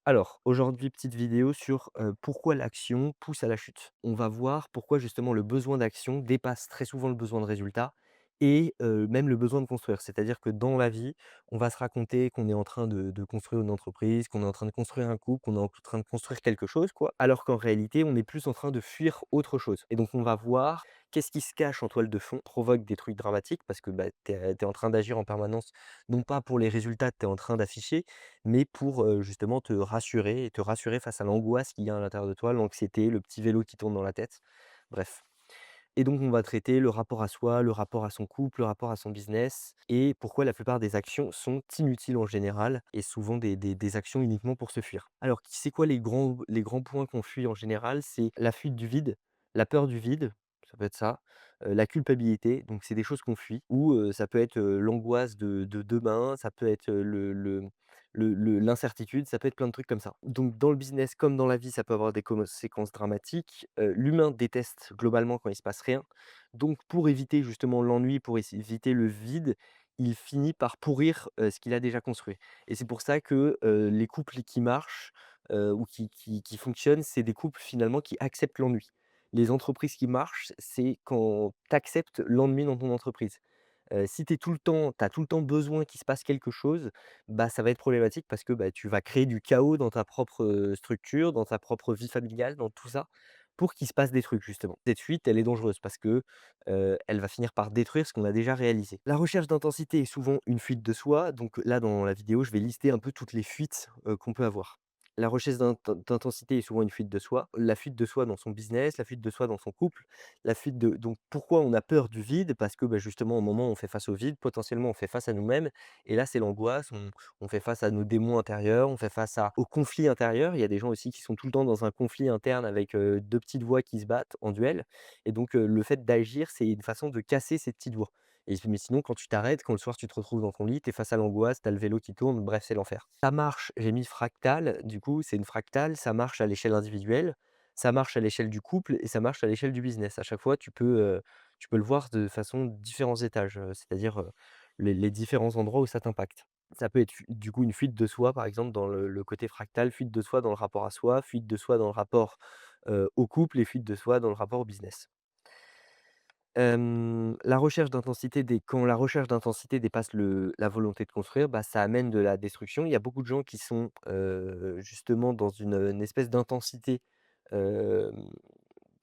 Alors, aujourd'hui, petite vidéo sur, pourquoi l'action pousse à la chute. On va voir pourquoi justement le besoin d'action dépasse très souvent le besoin de résultat et même le besoin de construire. C'est-à-dire que dans la vie, on va se raconter qu'on est en train de construire une entreprise, qu'on est en train de construire un couple, qu'on est en train de construire quelque chose quoi, alors qu'en réalité, on est plus en train de fuir autre chose et donc on va voir qu'est-ce qui se cache en toile de fond, provoque des trucs dramatiques parce que, bah, tu es en train d'agir en permanence, non pas pour les résultats que tu es en train d'afficher, mais pour, justement te rassurer et te rassurer face à l'angoisse qu'il y a à l'intérieur de toi, l'anxiété, le petit vélo qui tourne dans la tête, bref. Et donc on va traiter le rapport à soi, le rapport à son couple, le rapport à son business et pourquoi la plupart des actions sont inutiles en général et souvent des actions uniquement pour se fuir. Alors c'est quoi les grands points qu'on fuit en général? C'est la fuite du vide, la peur du vide, ça peut être ça, la culpabilité, donc c'est des choses qu'on fuit ou ça peut être, l'angoisse de demain, ça peut être, l'incertitude, ça peut être plein de trucs comme ça. Donc dans le business comme dans la vie, ça peut avoir des conséquences dramatiques. L'humain déteste globalement quand il se passe rien. Donc pour éviter justement l'ennui, pour éviter le vide, il finit par pourrir, ce qu'il a déjà construit. Et c'est pour ça que, les couples qui marchent, ou qui fonctionnent, c'est des couples finalement qui acceptent l'ennui. Les entreprises qui marchent, c'est quand tu acceptes l'ennui dans ton entreprise. Si tu as tout le temps besoin qu'il se passe quelque chose, bah, ça va être problématique parce que, bah, tu vas créer du chaos dans ta propre, structure, dans ta propre vie familiale, dans tout ça, pour qu'il se passe des trucs justement. Cette fuite, elle est dangereuse parce que, elle va finir par détruire ce qu'on a déjà réalisé. La recherche d'intensité est souvent une fuite de soi, donc là, dans la vidéo, je vais lister un peu toutes les fuites, qu'on peut avoir. La recherche d'intensité est souvent une fuite de soi. La fuite de soi dans son business, la fuite de soi dans son couple, la fuite de donc pourquoi on a peur du vide? Parce que, bah, justement, au moment où on fait face au vide, potentiellement, on fait face à nous-mêmes et là, c'est l'angoisse, on fait face à nos démons intérieurs, on fait face au conflit intérieur. Il y a des gens aussi qui sont tout le temps dans un conflit interne avec, 2 petites voix qui se battent en duel et donc le fait d'agir, c'est une façon de casser ces petites voix mais sinon, quand tu t'arrêtes, quand le soir tu te retrouves dans ton lit, tu es face à l'angoisse, tu as le vélo qui tourne, bref, c'est l'enfer. Ça marche, j'ai mis fractal, du coup, c'est une fractale, ça marche à l'échelle individuelle, ça marche à l'échelle du couple et ça marche à l'échelle du business. À chaque fois, tu peux le voir de façon différents étages, c'est-à-dire, les différents endroits où ça t'impacte. Ça peut être du coup une fuite de soi, par exemple, dans le côté fractal, fuite de soi dans le rapport à soi, fuite de soi dans le rapport, au couple et fuite de soi dans le rapport au business. La recherche d'intensité quand la recherche d'intensité dépasse la volonté de construire, bah, ça amène de la destruction. Il y a beaucoup de gens qui sont, justement dans une espèce d'intensité, hem,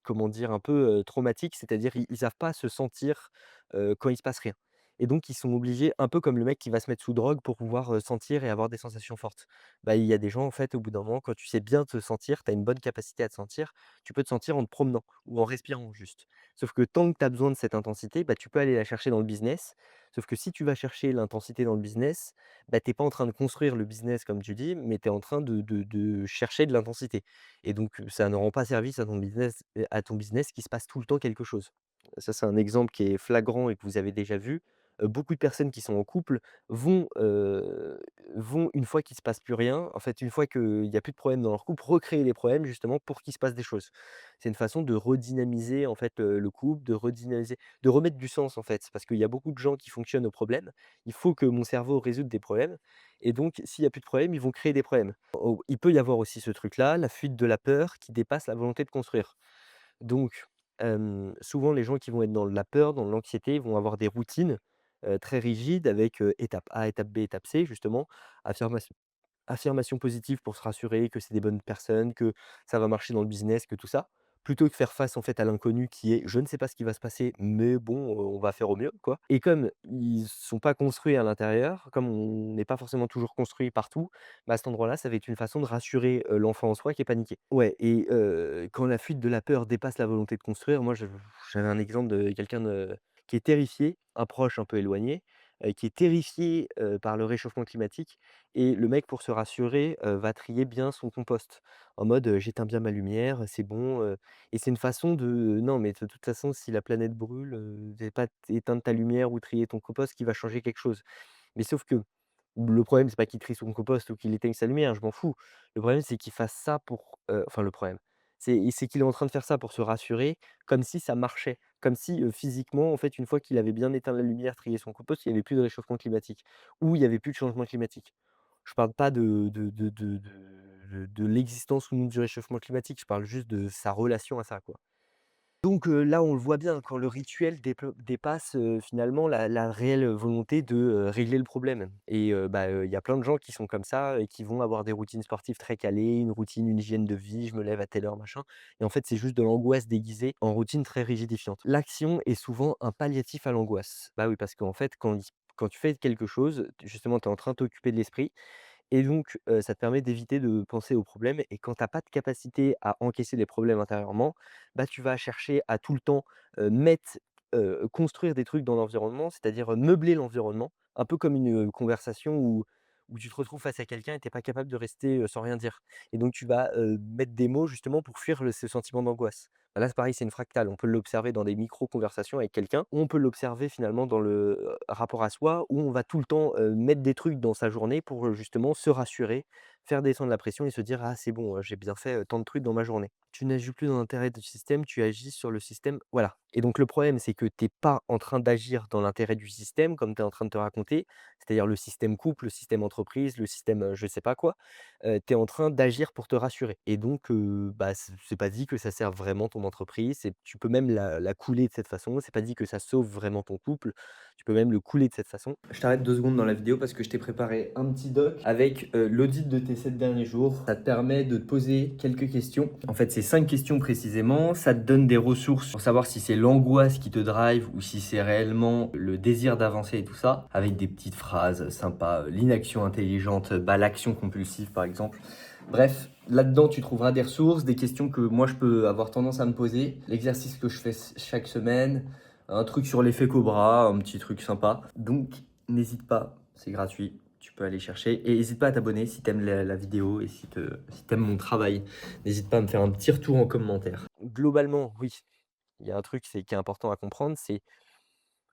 comment dire? Un peu, traumatique, c'est-à-dire ils savent pas se sentir, quand il se passe rien et donc ils sont obligés, un peu comme le mec qui va se mettre sous drogue pour pouvoir, sentir et avoir des sensations fortes. Bah, il y a des gens, en fait, au bout d'un moment, quand tu sais bien te sentir, tu as une bonne capacité à te sentir, tu peux te sentir en te promenant ou en respirant juste. Sauf que tant que tu as besoin de cette intensité, bah, tu peux aller la chercher dans le business. Sauf que si tu vas chercher l'intensité dans le business, bah, tu es pas en train de construire le business comme tu dis, mais tu es en train de chercher de l'intensité et donc ça ne rend pas service à ton business qu'il se passe tout le temps quelque chose. Ça, c'est un exemple qui est flagrant et que vous avez déjà vu. Beaucoup de personnes qui sont en couple vont, vont une fois qu'il se passe plus rien, en fait, une fois qu'il y a plus de problèmes dans leur couple, recréer les problèmes justement pour qu'il se passe des choses. C'est une façon de redynamiser en fait, le couple, de redynamiser, de remettre du sens en fait. Parce qu'il y a beaucoup de gens qui fonctionnent au problème. Il faut que mon cerveau résoute des problèmes et donc s'il y a plus de problèmes, ils vont créer des problèmes. Il peut y avoir aussi ce truc-là, la fuite de la peur qui dépasse la volonté de construire. Donc, souvent les gens qui vont être dans la peur, dans l'anxiété, ils vont avoir des routines, très rigides avec, étape A, étape B, étape C justement, affirmation affirmation positive pour se rassurer que c'est des bonnes personnes, que ça va marcher dans le business, que tout ça. Plutôt que faire face en fait à l'inconnu qui est: «Je ne sais pas ce qui va se passer, mais bon, on va faire au mieux, quoi» et comme ils sont pas construits à l'intérieur, comme on n'est pas forcément toujours construit partout, bah, à cet endroit-là, ça va être une façon de rassurer, l'enfant en soi qui est paniqué. Ouais et quand la fuite de la peur dépasse la volonté de construire, moi j'avais un exemple de quelqu'un qui est terrifié, un proche un peu éloigné, qui est terrifié, par le réchauffement climatique et le mec pour se rassurer, va trier bien son compost. En mode, «J'éteins bien ma lumière, c'est bon», et c'est une façon de non mais de toute façon si la planète brûle, c'est pas éteindre ta lumière ou trier ton compost qui va changer quelque chose. Mais sauf que le problème, c'est pas qu'il trie son compost ou qu'il éteigne sa lumière, je m'en fous. Le problème, c'est qu'il fasse ça pour, enfin le problème, c'est qu'il est en train de faire ça pour se rassurer, comme si ça marchait. Comme si, physiquement, en fait, une fois qu'il avait bien éteint la lumière, trié son compost, il y avait plus de réchauffement climatique ou il y avait plus de changement climatique. Je parle pas de l'existence ou non du réchauffement climatique, je parle juste de sa relation à ça, quoi. Donc là, on le voit bien quand le rituel dépasse, finalement la réelle volonté de, régler le problème et il y a plein de gens qui sont comme ça et qui vont avoir des routines sportives très calées, une routine, une hygiène de vie, je me lève à telle heure, machin et en fait, c'est juste de l'angoisse déguisée en routine très rigidifiante. L'action est souvent un palliatif à l'angoisse. Bah oui, parce qu'en fait, quand tu fais quelque chose, justement, tu es en train de t'occuper de l'esprit et donc, ça te permet d'éviter de penser aux problèmes et quand tu as pas de capacité à encaisser les problèmes intérieurement, bah, tu vas chercher à tout le temps, construire des trucs dans l'environnement, c'est-à-dire, meubler l'environnement, un peu comme une, conversation où tu te retrouves face à quelqu'un et tu es pas capable de rester, sans rien dire et donc tu vas, mettre des mots justement pour fuir ce sentiment d'angoisse. Bah, là, c'est pareil, c'est une fractale. On peut l'observer dans des micro-conversations avec quelqu'un ou on peut l'observer finalement dans le, rapport à soi où on va tout le temps, mettre des trucs dans sa journée pour, justement se rassurer, faire descendre la pression et se dire: «Ah c'est bon, j'ai bien fait, tant de trucs dans ma journée». Tu n'agis plus dans l'intérêt du système, tu agis sur le système voilà et donc le problème, c'est que tu es pas en train d'agir dans l'intérêt du système comme tu es en train de te raconter, c'est-à-dire le système couple, le système entreprise, le système, je sais pas quoi. Tu es en train d'agir pour te rassurer et donc bah, c'est pas dit que ça serve vraiment ton entreprise, tu peux même la couler de cette façon. C'est pas dit que ça sauve vraiment ton couple, tu peux même le couler de cette façon. Je t'arrête 2 secondes dans la vidéo parce que je t'ai préparé un petit doc avec, l'audit de tes 7 derniers jours. Ça te permet de te poser quelques questions. En fait, c'est 5 questions précisément. Ça te donne des ressources pour savoir si c'est l'angoisse qui te drive ou si c'est réellement le désir d'avancer et tout ça, avec des petites phrases sympas, l'inaction intelligente, bah, l'action compulsive par exemple. Bref, là-dedans, tu trouveras des ressources, des questions que moi je peux avoir tendance à me poser, l'exercice que je fais chaque semaine, un truc sur l'effet Cobra, un petit truc sympa. Donc, n'hésite pas, c'est gratuit, tu peux aller chercher. Et n'hésite pas à t'abonner si t'aimes la vidéo et si t'aimes mon travail. N'hésite pas à me faire un petit retour en commentaire. Globalement, oui, il y a un truc qui est important à comprendre, c'est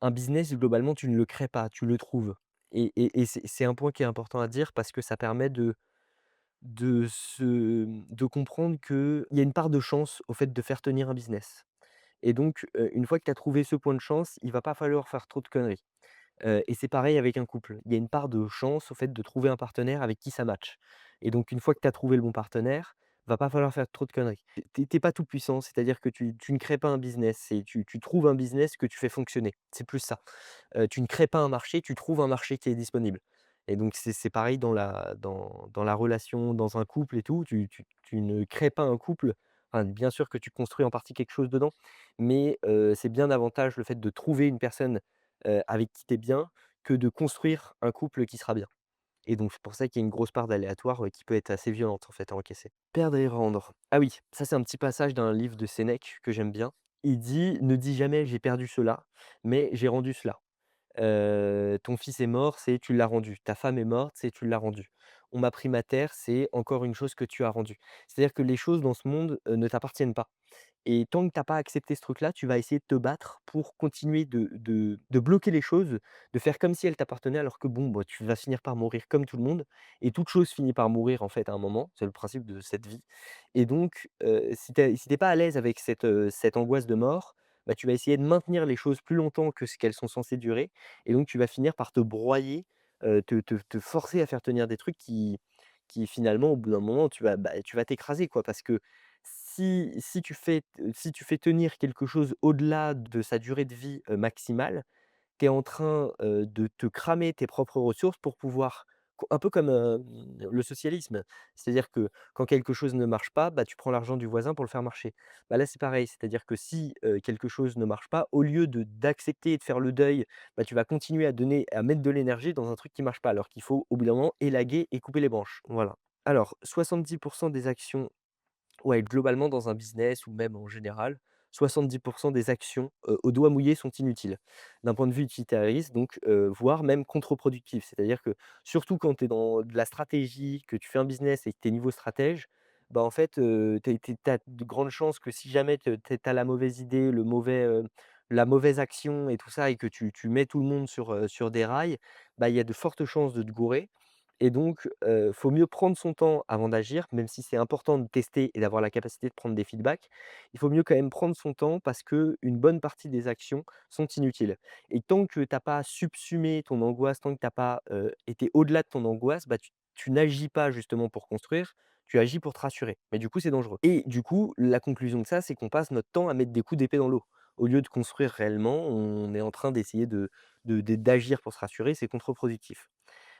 un business, globalement, tu ne le crées pas, tu le trouves. Et c'est un point qui est important à dire parce que ça permet de comprendre qu'il y a une part de chance au fait de faire tenir un business. Et donc, une fois que tu as trouvé ce point de chance, il va pas falloir faire trop de conneries. Et c'est pareil avec un couple. Il y a une part de chance au fait de trouver un partenaire avec qui ça match. Et donc une fois que tu as trouvé le bon partenaire, va pas falloir faire trop de conneries. Tu pas tout puissant, c'est-à-dire que tu ne crées pas un business, tu trouves un business que tu fais fonctionner. C'est plus ça. Tu ne crées pas un marché, tu trouves un marché qui est disponible. Et donc c'est pareil dans la relation, dans un couple et tout, tu ne crées pas un couple, enfin, bien sûr que tu construis en partie quelque chose dedans, mais c'est bien davantage le fait de trouver une personne, avec qui tu es bien, que de construire un couple qui sera bien. Et donc c'est pour ça qu'il y a une grosse part d'aléatoire, qui peut être assez violente en fait à encaisser. Perdre et rendre. Ah oui, ça c'est un petit passage d'un livre de Sénèque que j'aime bien. Il dit: «Ne dis jamais: "J'ai perdu cela", mais j'ai rendu cela". Ton fils est mort, c'est tu l'as rendu. Ta femme est morte, c'est tu l'as rendu. On m'a pris ma terre, c'est encore une chose que tu as rendue. C'est-à-dire que les choses dans ce monde, ne t'appartiennent pas et tant que tu as pas accepté ce truc-là, tu vas essayer de te battre pour continuer de bloquer les choses, de faire comme si elles t'appartenaient alors que bon, bah, tu vas finir par mourir comme tout le monde et toute chose finit par mourir en fait à un moment, c'est le principe de cette vie et donc si tu pas à l'aise avec cette angoisse de mort, bah, tu vas essayer de maintenir les choses plus longtemps que ce qu'elles sont censées durer et donc tu vas finir par te broyer, te forcer à faire tenir des trucs qui finalement au bout d'un moment tu vas t'écraser quoi. Parce que si tu fais tenir quelque chose au-delà de sa durée de vie, maximale, tu es en train, de te cramer tes propres ressources pour pouvoir un peu comme, le socialisme. C'est-à-dire que quand quelque chose ne marche pas, bah, tu prends l'argent du voisin pour le faire marcher. Bah, là, c'est pareil, c'est-à-dire que si, quelque chose ne marche pas, au lieu d'accepter et de faire le deuil, bah, tu vas continuer à mettre de l'énergie dans un truc qui marche pas, alors qu'il faut au bout d'un moment élaguer et couper les branches. Voilà. Alors 70 des actions ouais, globalement, dans un business ou même en général, 70 des actions, au doigt mouillé sont inutiles. D'un point de vue utilitariste donc, voire même contre-productif. C'est-à-dire que surtout quand tu es dans de la stratégie, que tu fais un business et que tu es niveau stratège, bah, en fait, tu as de grandes chances que si jamais tu as la mauvaise idée, la mauvaise action et tout ça et que tu mets tout le monde sur des rails, bah, il y a de fortes chances de te gourer et donc, faut mieux prendre son temps avant d'agir, même si c'est important de tester et d'avoir la capacité de prendre des feedbacks. Il faut mieux quand même prendre son temps parce qu'une bonne partie des actions sont inutiles et tant que tu as pas subsumé ton angoisse, tant que tu as pas, été au-delà de ton angoisse, bah, tu n'agis pas justement pour construire, tu agis pour te rassurer, mais du coup, c'est dangereux et du coup, la conclusion de ça, c'est qu'on passe notre temps à mettre des coups d'épée dans l'eau. Au lieu de construire réellement, on est en train d'essayer d'agir pour se rassurer, c'est contre-productif.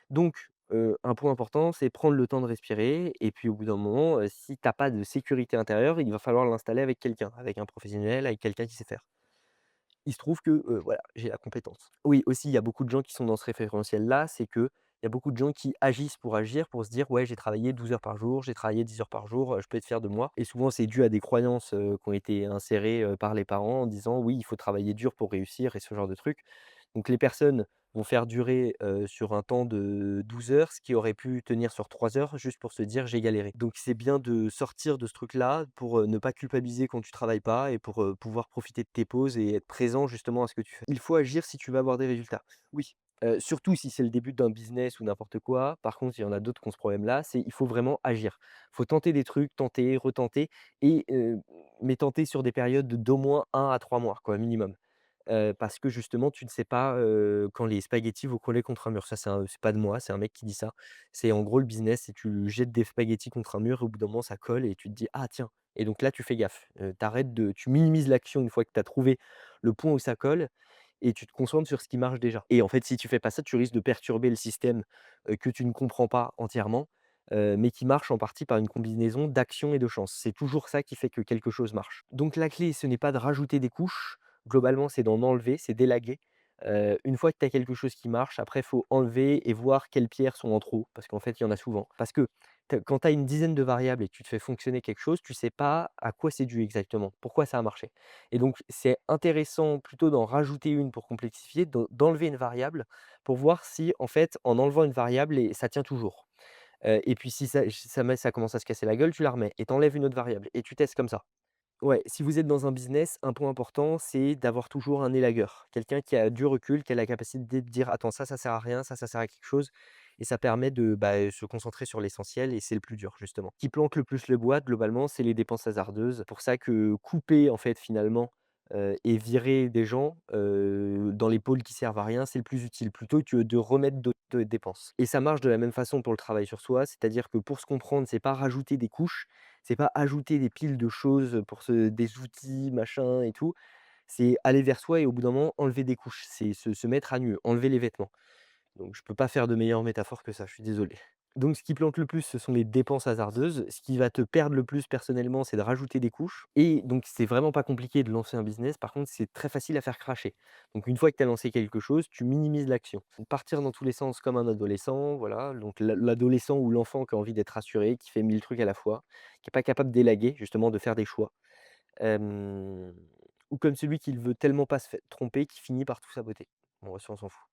Donc, un point important, c'est prendre le temps de respirer et puis au bout d'un moment, si tu as pas de sécurité intérieure, il va falloir l'installer avec quelqu'un, avec un professionnel, avec quelqu'un qui sait faire. Il se trouve que, voilà, j'ai la compétence. Oui, aussi, il y a beaucoup de gens qui sont dans ce référentiel-là, c'est qu'il y a beaucoup de gens qui agissent pour agir, pour se dire: «Ouais, j'ai travaillé 12 heures par jour, j'ai travaillé 10 heures par jour, je peux être fier de moi» et souvent, c'est dû à des croyances, qui ont été insérées, par les parents en disant: «Oui, il faut travailler dur pour réussir» et ce genre de trucs. Donc les personnes vont faire durer, sur un temps de 12 heures, ce qui aurait pu tenir sur 3 heures, juste pour se dire: «J'ai galéré». Donc c'est bien de sortir de ce truc-là pour, ne pas culpabiliser quand tu travailles pas et pour, pouvoir profiter de tes pauses et être présent justement à ce que tu fais. Il faut agir si tu veux avoir des résultats. Oui, surtout si c'est le début d'un business ou n'importe quoi. Par contre, il y en a d'autres qui ont ce problème-là, c'est il faut vraiment agir. Il faut tenter des trucs, tenter, retenter et mais tenter sur des périodes d'au moins 1 à 3 mois quoi, minimum. Parce que justement, tu ne sais pas, quand les spaghettis vont coller contre un mur. Ça, c'est pas de moi, c'est un mec qui dit ça. C'est en gros le business, c'est tu jettes des spaghettis contre un mur et au bout d'un moment ça colle et tu te dis: «Ah tiens» et donc là tu fais gaffe. Tu minimises l'action une fois que tu as trouvé le point où ça colle et tu te concentres sur ce qui marche déjà. Et en fait, si tu fais pas ça, tu risques de perturber le système, que tu ne comprends pas entièrement, mais qui marche en partie par une combinaison d'action et de chance. C'est toujours ça qui fait que quelque chose marche. Donc la clé, ce n'est pas de rajouter des couches. Globalement, c'est d'en enlever, c'est d'élaguer. Une fois que tu as quelque chose qui marche, après, il faut enlever et voir quelles pierres sont en trop, parce qu'en fait, il y en a souvent. Parce que quand tu as une dizaine de variables et que tu te fais fonctionner quelque chose, tu sais pas à quoi c'est dû exactement, pourquoi ça a marché. Et donc, c'est intéressant plutôt d'en rajouter une pour complexifier, d'enlever une variable pour voir si, en fait, en enlevant une variable, ça tient toujours. Et puis si ça commence à se casser la gueule, tu la remets et tu enlèves une autre variable et tu testes comme ça. Ouais, si vous êtes dans un business, un point important, c'est d'avoir toujours un élagueur. Quelqu'un qui a du recul, qui a la capacité de dire: «Attends, ça sert à rien, ça sert à quelque chose» et ça permet de, se concentrer sur l'essentiel et c'est le plus dur justement. Ce qui planque le plus le bois globalement, c'est les dépenses hasardeuses. Pour ça que couper en fait finalement, et virer des gens, dans les pôles qui servent à rien, c'est le plus utile plutôt que de remettre d'autres, dépenses. Et ça marche de la même façon pour le travail sur soi, c'est-à-dire que pour se comprendre, c'est pas rajouter des couches, c'est pas ajouter des piles de choses pour des outils, machin et tout. C'est aller vers soi et au bout d'un moment, enlever des couches. C'est se mettre à nu, enlever les vêtements. Donc je peux pas faire de meilleure métaphore que ça, je suis désolé. Donc ce qui plante le plus, ce sont les dépenses hasardeuses. Ce qui va te perdre le plus personnellement, c'est de rajouter des couches et donc c'est vraiment pas compliqué de lancer un business. Par contre, c'est très facile à faire cracher. Donc une fois que tu as lancé quelque chose, tu minimises l'action. Partir dans tous les sens comme un adolescent, voilà, donc l'adolescent ou l'enfant qui a envie d'être rassuré, qui fait 1000 trucs à la fois, qui est pas capable d'élaguer, justement de faire des choix. Hem, ou comme celui qui ne veut tellement pas se fai tromper, qui finit par tout saboter. Bon, ça, on s'en fout.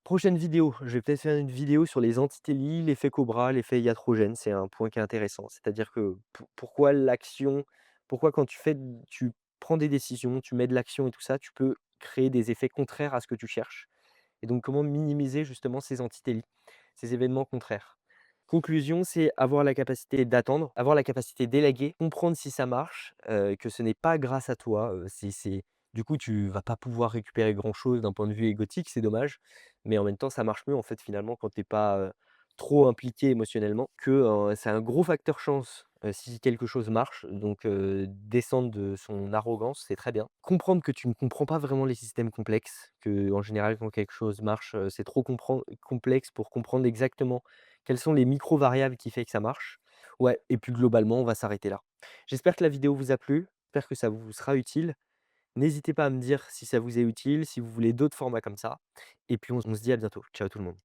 Prochaine vidéo, je vais peut-être faire une vidéo sur les antitélies, l'effet Cobra, l'effet iatrogène. C'est un point qui est intéressant. C'est-à-dire que pourquoi l'action, pourquoi quand tu prends des décisions, tu mets de l'action et tout ça, tu peux créer des effets contraires à ce que tu cherches. Et donc comment minimiser justement ces antitélies, ces événements contraires. Conclusion, c'est avoir la capacité d'attendre, avoir la capacité d'élaguer, comprendre si ça marche, que ce n'est pas grâce à toi, du coup, tu vas pas pouvoir récupérer grand chose d'un point de vue égotique, c'est dommage, mais en même temps, ça marche mieux en fait finalement quand tu es pas, trop impliqué émotionnellement que, c'est un gros facteur chance, si quelque chose marche donc descendre de son arrogance, c'est très bien. Comprendre que tu ne comprends pas vraiment les systèmes complexes, que en général quand quelque chose marche, c'est trop complexe pour comprendre exactement quelles sont les micro variables qui fait que ça marche? Ouais et puis globalement, on va s'arrêter là. J'espère que la vidéo vous a plu, j'espère que ça vous sera utile. N'hésitez pas à me dire si ça vous est utile, si vous voulez d'autres formats comme ça et puis on se dit à bientôt. Ciao tout le monde.